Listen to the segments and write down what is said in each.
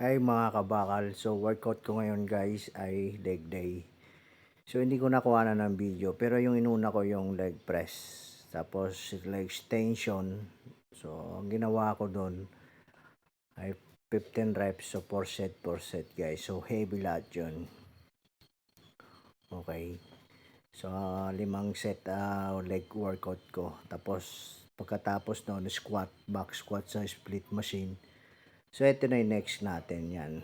Hi mga kabakal, so workout ko ngayon guys ay leg day. So hindi ko nakuha na ng video pero yung inuna ko yung leg press. Tapos leg extension. So ang ginawa ko doon ay 15 reps so 4 set guys. So heavy lahat yun. Okay. So 5 set leg workout ko. Tapos pagkatapos noon squat, back squat sa split machine. So ito na yung next natin yan.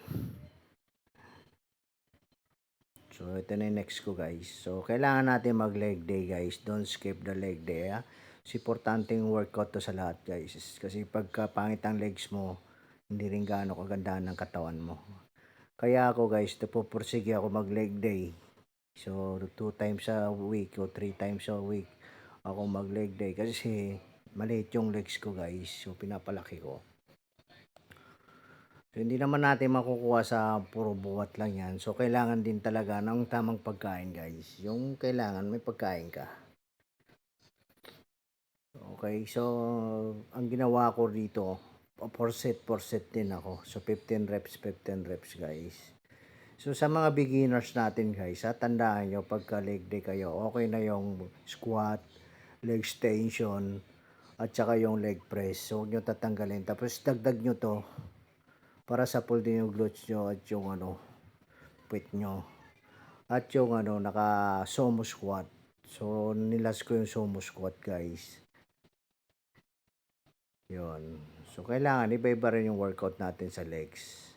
So, ito na yung next ko guys. So, kailangan natin mag leg day guys. Don't skip the leg day ha. So, importanteng workout to sa lahat guys. Kasi pagka pangit ang legs mo, hindi rin gaano kagandahan ng katawan mo. Kaya ako guys, pupursige ako mag leg day. So, 2 times a week o 3 times a week ako mag leg day. Kasi maliit yung legs ko guys. So, pinapalaki ko. So, hindi naman natin makukuha sa puro buhat lang yan. So, kailangan din talaga ng tamang pagkain guys. Yung kailangan may pagkain ka. Okay, so ang ginawa ko dito, 4 set din ako. So, 15 reps guys. So, sa mga beginners natin guys, tandaan nyo pagka leg day kayo, okay na yung squat, leg extension, at saka yung leg press. So, huwag nyo tatanggalin. Tapos, dagdag nyo to para sa pull din yung glutes nyo at yung puwit nyo. At yung naka sumo squat. So, nilas ko yung sumo squat guys. Yun. So, kailangan iba-iba rin yung workout natin sa legs.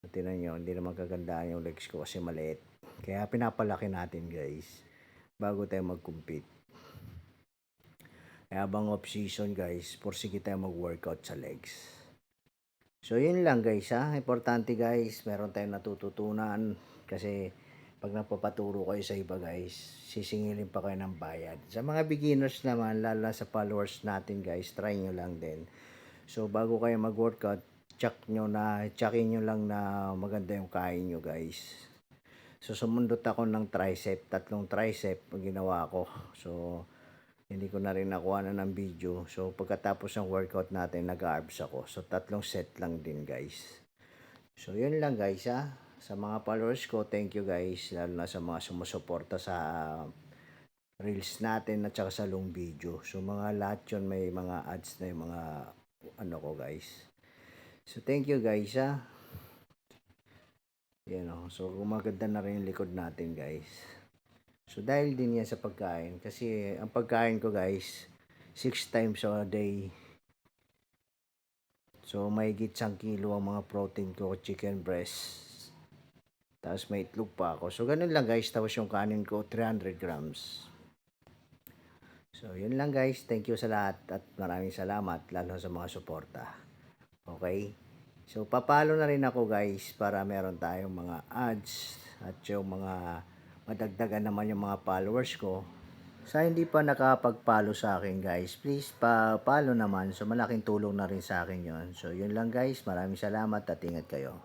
Tingnan nyo, hindi naman kagandaan yung legs ko kasi maliit. Kaya pinapalaki natin guys bago tayo mag-compete. Kaya habang off season guys, porsige tayo mag-workout sa legs. So, yun lang guys ha. Importante guys, meron tayong natututunan kasi pag nagpapaturo kayo sa iba guys, sisingilin pa kayo ng bayad. Sa mga beginners naman, lalo sa followers natin guys, try nyo lang din. So, bago kayo mag-workout, checkin nyo lang na maganda yung kain nyo guys. So, sumundot ako ng tricep, 3 tricep ang ginawa ko. So, hindi ko na rin nakuha na ng video. So, pagkatapos ng workout natin, nag-arbs ako. So, 3 set lang din guys. So, yun lang guys ha. Sa mga followers ko, thank you guys. Lalo na sa mga sumusuporta sa reels natin at saka sa long video. So, mga lahat yun may mga ads na yung mga ko guys. So, thank you guys ha. Yan o. So, gumaganda na rin yung likod natin guys. So, dahil din yan sa pagkain. Kasi, ang pagkain ko guys, 6 times a day. So, may 1 kilo ang mga protein ko, chicken breast. Tapos may itlog pa ako. So, ganun lang guys. Tapos yung kanin ko, 300 grams. So, yun lang guys. Thank you sa lahat at maraming salamat lalo sa mga suporta. Okay? So, papalo na rin ako guys para meron tayong mga ads at yung mga madagdagan naman yung mga followers ko. Sa hindi pa nakapag-follow sa akin guys, please pa-follow naman. So, malaking tulong na rin sa akin yon. So, yun lang guys. Maraming salamat at ingat kayo.